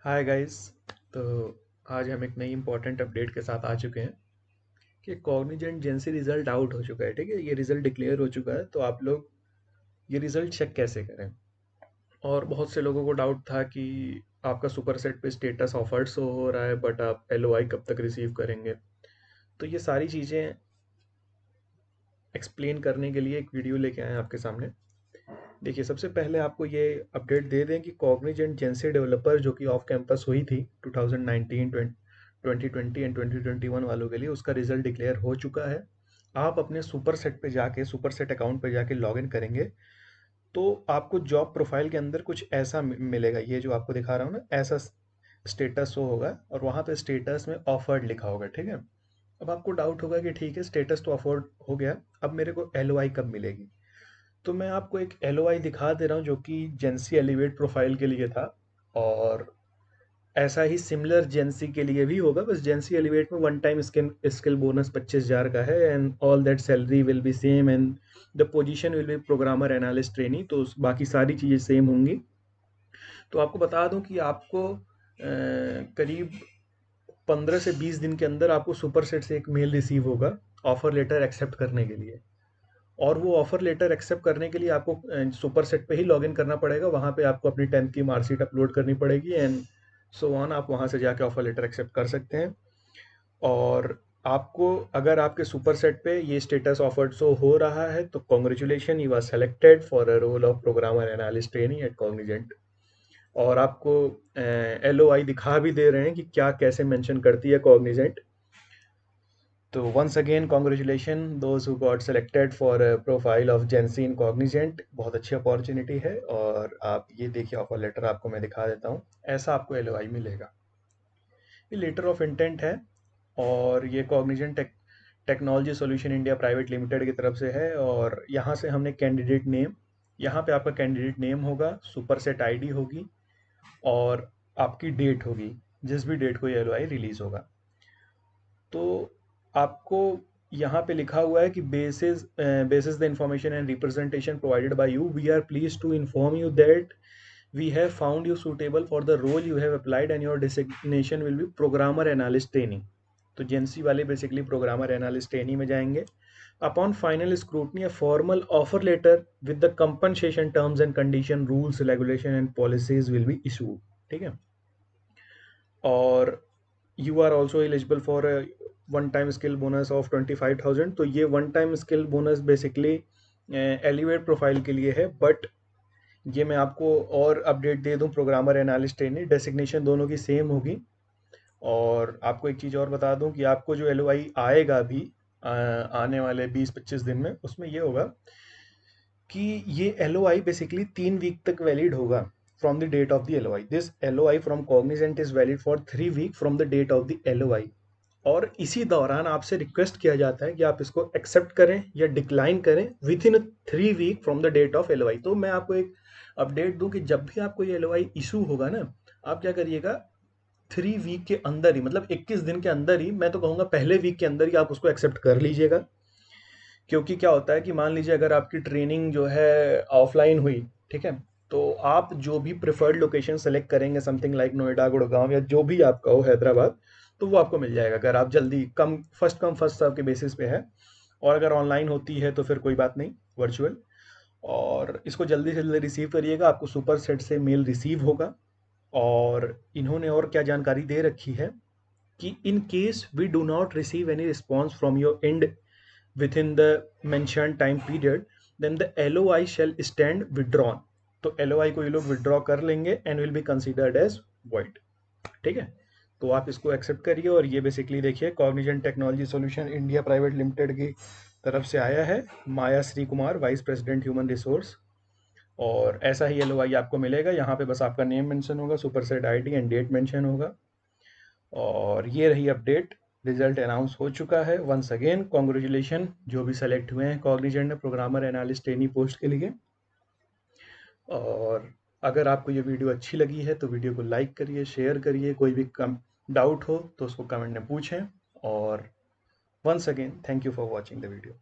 Hi guys. तो आज हम एक नई इम्पोर्टेंट अपडेट के साथ आ चुके हैं कि कॉग्निजेंट जेंसी रिजल्ट आउट हो चुका है। ठीक है, ये रिजल्ट डिक्लेयर हो चुका है, तो आप लोग ये रिजल्ट चेक कैसे करें। और बहुत से लोगों को डाउट था कि आपका सुपर सेट पे स्टेटस ऑफर्ड शो हो रहा है, बट आप एलओआई कब तक रिसीव करेंगे। तो ये सारी चीज़ें एक्सप्लेन करने के लिए एक वीडियो लेके आए हैं आपके सामने। देखिए, सबसे पहले आपको ये अपडेट दे दें कि कॉग्निजेंट जेंसी डेवलपर जो कि ऑफ कैंपस हुई थी 2019 2020 एंड 2021 वालों के लिए, उसका रिजल्ट डिक्लेयर हो चुका है। आप अपने सुपर सेट पे जाके, सुपर सेट अकाउंट पे जाके लॉगिन करेंगे तो आपको जॉब प्रोफाइल के अंदर कुछ ऐसा मिलेगा। ये जो आपको दिखा रहा हूँ ना, ऐसा स्टेटस शो होगा और वहाँ पे स्टेटस में ऑफर्ड लिखा होगा। ठीक है, अब आपको डाउट होगा कि ठीक है, स्टेटस तो ऑफर्ड हो गया, अब मेरे को एलओआई कब मिलेगी। तो मैं आपको एक एलओआई दिखा दे रहा हूँ जो कि जेंसी एलिवेट प्रोफाइल के लिए था, और ऐसा ही सिमिलर जेंसी के लिए भी होगा। बस जेंसी एलिवेट में one time skill skill bonus 25,000 का है, and all that salary will be same, and the position will be programmer analyst trainee. तो बाकी सारी चीज़ें सेम होंगी। तो आपको बता दूं कि आपको करीब 15 से 20 दिन के अंदर आपको सुपर सेट से एक मेल रिसीव होगा ऑफर लेटर एक्सेप्ट करने के लिए। और वो ऑफर लेटर एक्सेप्ट करने के लिए आपको सुपर सेट पे ही लॉगिन करना पड़ेगा। वहाँ पे आपको अपनी 10th की मार्कशीट अपलोड करनी पड़ेगी, एंड सो ऑन। आप वहाँ से जाके ऑफर लेटर एक्सेप्ट कर सकते हैं। और आपको, अगर आपके सुपर सेट पे ये स्टेटस ऑफर्ड शो हो रहा है, तो congratulation, you are selected for a role of programmer analyst training at Cognizant. और आपको एलओआई दिखा भी दे रहे हैं कि क्या कैसे मेंशन करती है कॉग्निजेंट। तो once again congratulation those who got selected for profile of GenC in Cognizant. बहुत अच्छी अपॉर्चुनिटी है। और आप ये देखिए, ऑफर लेटर आपको मैं दिखा देता हूँ। ऐसा आपको एलओआई मिलेगा। ये लेटर ऑफ इंटेंट है, और ये Cognizant technology solution India private limited की तरफ से है। और यहाँ से हमने कैंडिडेट नेम, यहाँ पे आपका कैंडिडेट नेम होगा, सुपर सेट आईडी होगी, और आपकी डेट होगी जिस भी डेट को ये एलओआई रिलीज होगा। तो आपको यहाँ पे लिखा हुआ है कि basis the information and representation provided by you, we are please to inform you that we have found you suitable for the role you have applied and your designation will be programmer analyst trainee। तो जेंसी वाले basically programmer analyst trainee में जाएंगे। Upon final scrutiny, a formal offer letter with the compensation terms and condition, rules, regulation and policies will be issued। ठीक है, और you are also eligible for one time skill bonus of 25,000। तो ये one time skill bonus basically elevate profile के लिए है, but ये मैं आपको और अपडेट दे दूं, प्रोग्रामर एनालिस्ट ट्रेनी डेसिग्नेशन दोनों की सेम होगी। और आपको एक चीज़ और बता दूं कि आपको जो एलओआई आएगा अभी आने वाले 20-25 दिन में, उसमें ये होगा कि ये एलओआई बेसिकली 3 वीक तक वैलिड होगा from the date of the LOI. This LOI from Cognizant is valid for 3 week from the date of the LOI. और इसी दौरान आपसे रिक्वेस्ट किया जाता है कि आप इसको एक्सेप्ट करें या डिक्लाइन करें within 3 week from the date of LOI. तो मैं आपको एक अपडेट दूं कि जब भी आपको ये एलओआई इशू होगा ना, आप क्या करिएगा, 3 वीक के अंदर ही, मतलब 21 दिन के अंदर ही, मैं तो कहूँगा पहले वीक के अंदर ही आप उसको एक्सेप्ट कर लीजिएगा। क्योंकि क्या होता है कि मान लीजिए अगर आपकी ट्रेनिंग जो है ऑफलाइन हुई, ठीक है, तो आप जो भी प्रेफर्ड लोकेशन सेलेक्ट करेंगे, समथिंग लाइक नोएडा, गुड़गांव, या जो भी आपका हो, हैदराबाद, तो वो आपको मिल जाएगा अगर आप जल्दी, कम फर्स्ट सर्व के बेसिस पे है। और अगर ऑनलाइन होती है तो फिर कोई बात नहीं, वर्चुअल। और इसको जल्दी से जल्दी रिसीव करिएगा, आपको सुपर सेट से मेल रिसीव होगा। और इन्होंने और क्या जानकारी दे रखी है कि in case we do not receive any response from your end within the mentioned time period, then the LOI shall stand withdrawn। तो LOI को ये लोग विड्रॉ कर लेंगे and will be considered as void। ठीक है, तो आप इसको एक्सेप्ट करिए। और ये बेसिकली देखिए, Cognizant technology solution India private limited की तरफ से आया है, Maya Shri Kumar, vice president human resource. और ऐसा ही एलओआई आपको मिलेगा। यहाँ पे बस आपका नेम मेंशन होगा, super set ID and date mention होगा। और ये रही अपडेट, रिजल्ट अनाउंस हो चुका है। वंस अगेन कॉन्ग्रेचुलेशन जो भी सेलेक्ट हुए हैं कॉग्निजेंट में प्रोग्रामर एनालिस्ट ट्रेनी पोस्ट के लिए। और अगर आपको ये वीडियो अच्छी लगी है तो वीडियो को लाइक करिए, शेयर करिए। कोई भी कम डाउट हो तो उसको कमेंट में पूछें। और once again thank you for watching the video.